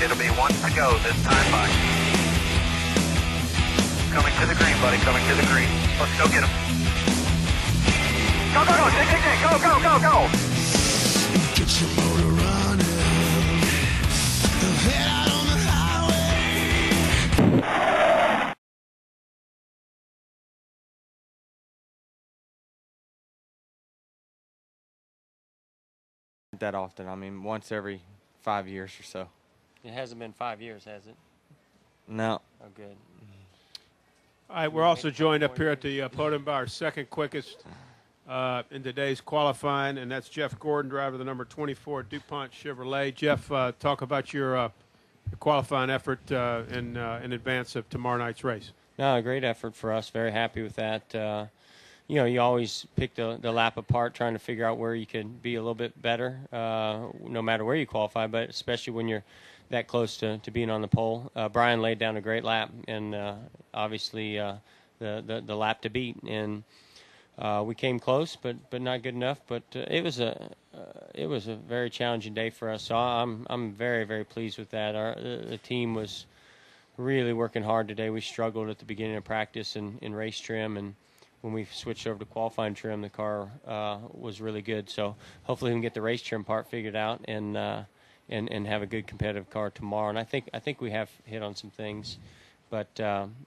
It'll be 1 to go this time by. Coming to the green, buddy, coming to the green. Let's go get him. Go, go, go, dig, dig, dig, go, go, go, go. Get your motor running. Head out on the highway. That often. I mean, once every 5 years or so. It hasn't been 5 years, has it? No. Oh, good. All right, we're also joined up here at the podium by our second quickest in today's qualifying, and that's Jeff Gordon, driver of the number 24 DuPont Chevrolet. Jeff, talk about your qualifying effort in advance of tomorrow night's race. No, a great effort for us. Very happy with that. You know, you always pick the lap apart, trying to figure out where you could be a little bit better, no matter where you qualify, but especially when you're that close to being on the pole. Brian laid down a great lap, and obviously the lap to beat. And we came close, but not good enough. But it was a very challenging day for us. So I'm very, very pleased with that. The team was really working hard today. We struggled at the beginning of practice in race trim, and when we switched over to qualifying trim, the car was really good. So hopefully we can get the race trim part figured out and have a good competitive car tomorrow. And I think we have hit on some things, but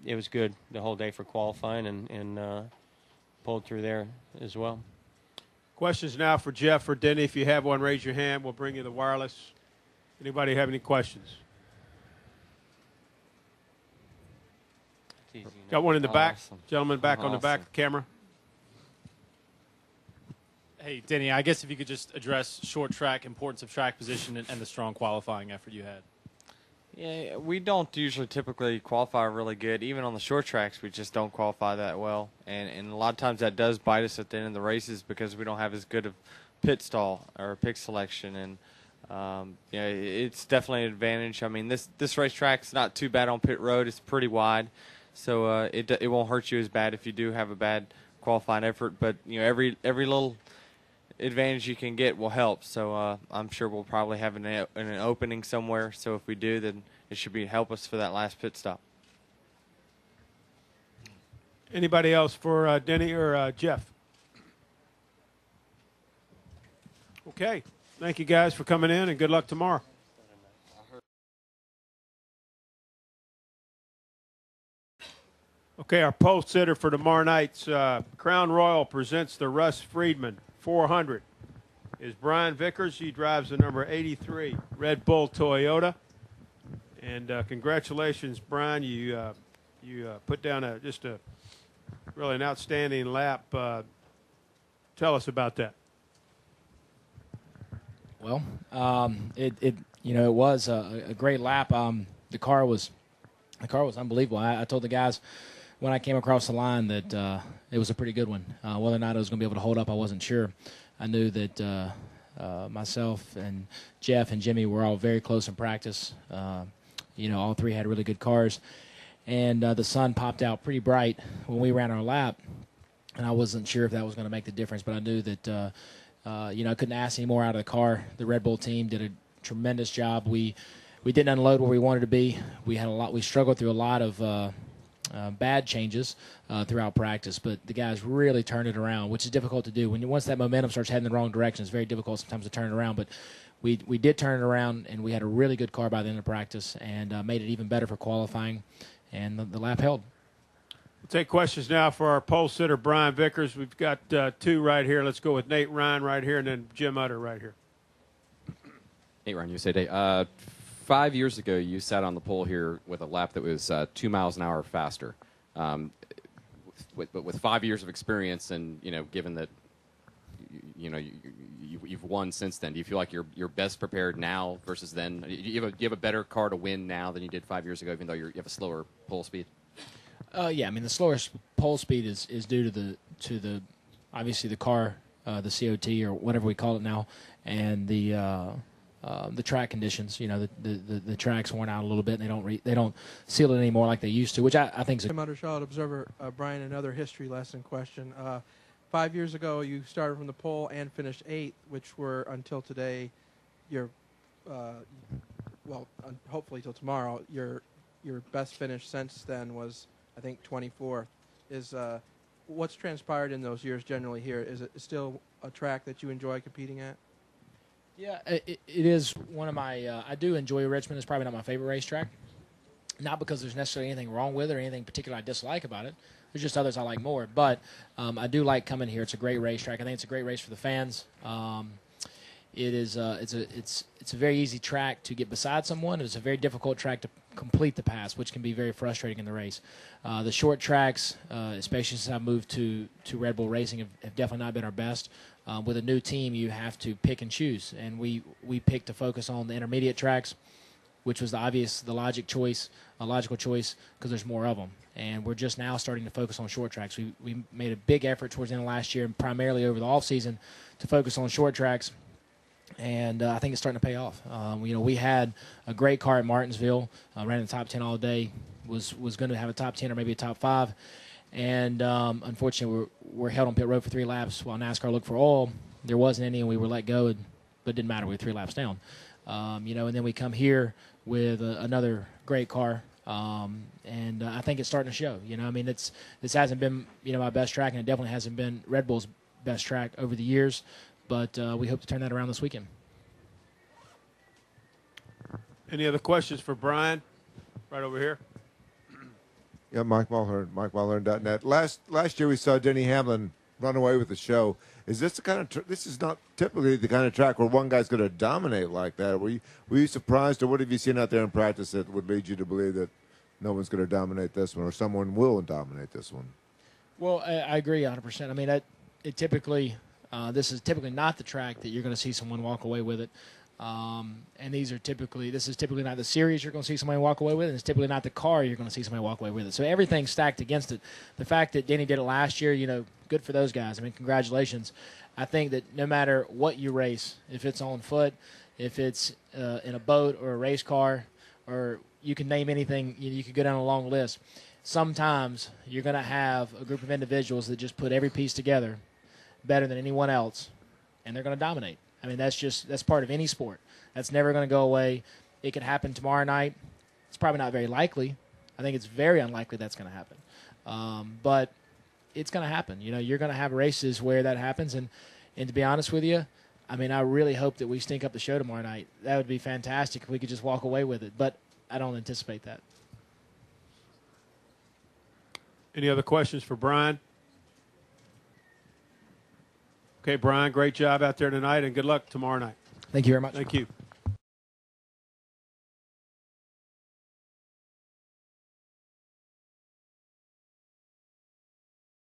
it was good the whole day for qualifying and pulled through there as well. Questions now for Jeff or Denny. If you have one, raise your hand. We'll bring you the wireless. Anybody have any questions? Got one in the back. Awesome. Gentleman back on the back of the camera. Hey, Denny, I guess if you could just address short track, importance of track position, and the strong qualifying effort you had. Yeah, we don't usually typically qualify really good. Even on the short tracks, we just don't qualify that well. And a lot of times that does bite us at the end of the races because we don't have as good of pit stall or pit selection. And, yeah, it's definitely an advantage. I mean, this racetrack's not too bad on pit road. It's pretty wide. So it won't hurt you as bad if you do have a bad qualifying effort. But, you know, every little advantage you can get will help. So I'm sure we'll probably have an opening somewhere. So if we do, then it should help us for that last pit stop. Anybody else for Denny or Jeff? Okay. Thank you guys for coming in, and good luck tomorrow. Okay, our pole sitter for tomorrow night's Crown Royal presents the Russ Friedman 400 is Brian Vickers. He drives the number 83 Red Bull Toyota. And congratulations, Brian. You put down just a really an outstanding lap. Tell us about that. Well, it was a great lap. The car was unbelievable. I told the guys when I came across the line that it was a pretty good one. Whether or not I was going to be able to hold up, I wasn't sure. I knew that myself and Jeff and Jimmy were all very close in practice. All three had really good cars. And the sun popped out pretty bright when we ran our lap. And I wasn't sure if that was going to make the difference, but I knew that, I couldn't ask any more out of the car. The Red Bull team did a tremendous job. We didn't unload where we wanted to be. We struggled through a lot of bad changes throughout practice, but the guys really turned it around, which is difficult to do. Once that momentum starts heading in the wrong direction, it's very difficult sometimes to turn it around. But we did turn it around, and we had a really good car by the end of practice, and made it even better for qualifying, and the lap held. We'll take questions now for our pole sitter, Brian Vickers. We've got two right here. Let's go with Nate Ryan right here, and then Jim Utter right here. Nate Ryan, USA Today. 5 years ago, you sat on the pole here with a lap that was 2 miles an hour faster. With 5 years of experience, and given that you've won since then, do you feel like you're best prepared now versus then? You have a better car to win now than you did 5 years ago, even though you have a slower pole speed. Yeah, I mean the slower pole speed is due to the obviously the car, the COT or whatever we call it now, and the track conditions. The track's worn out a little bit, and they don't seal it anymore like they used to, which I think is I'm Undershot Observer. Brian, another history lesson question. 5 years ago, you started from the pole and finished 8th, which were until today your well, hopefully till tomorrow, your best finish since then was, I think, 24th. Is what's transpired in those years generally here? Is it still a track that you enjoy competing at? Yeah, it is one of my. I do enjoy Richmond. It's probably not my favorite racetrack. Not because there's necessarily anything wrong with it or anything particular I dislike about it. There's just others I like more. But I do like coming here. It's a great racetrack. I think it's a great race for the fans. It is. It's a very easy track to get beside someone. It's a very difficult track to complete the pass, which can be very frustrating in the race. The short tracks, especially since I moved to Red Bull Racing, have definitely not been our best. With a new team, you have to pick and choose, and we picked to focus on the intermediate tracks, which was the logical choice, because there's more of them. And we're just now starting to focus on short tracks. We made a big effort towards the end of last year, and primarily over the off season, to focus on short tracks. And I think it's starting to pay off. We had a great car at Martinsville, ran in the top 10 all day, was going to have a top 10 or maybe a top 5. And unfortunately, we're held on pit road for 3 laps while NASCAR looked for oil. There wasn't any, and we were let go, but it didn't matter. We were 3 laps down. And then we come here with another great car, and I think it's starting to show. This hasn't been my best track, and it definitely hasn't been Red Bull's best track over the years. But we hope to turn that around this weekend. Any other questions for Brian? Right over here. Yeah, Mike Mulhern, MikeMulhern.net. Last year we saw Denny Hamlin run away with the show. Is this the kind of this is not typically the kind of track where one guy's going to dominate like that? Were you surprised, or what have you seen out there in practice that would lead you to believe that no one's going to dominate this one, or someone will dominate this one? Well, I agree 100%. I mean, this is typically not the track that you're going to see someone walk away with it. And this is typically not the series you're going to see somebody walk away with, and it's typically not the car you're going to see somebody walk away with it. So everything's stacked against it. The fact that Denny did it last year, good for those guys. I mean, congratulations. I think that no matter what you race, if it's on foot, if it's in a boat or a race car, or you can name anything, you could go down a long list. Sometimes you're going to have a group of individuals that just put every piece together better than anyone else, and they're going to dominate. I mean, that's part of any sport. That's never going to go away. It could happen tomorrow night. It's probably not very likely. I think it's very unlikely that's going to happen. But it's going to happen. You're going to have races where that happens. And to be honest with you, I mean, I really hope that we stink up the show tomorrow night. That would be fantastic if we could just walk away with it. But I don't anticipate that. Any other questions for Brian? Okay, Brian, great job out there tonight, and good luck tomorrow night. Thank you very much. Thank you.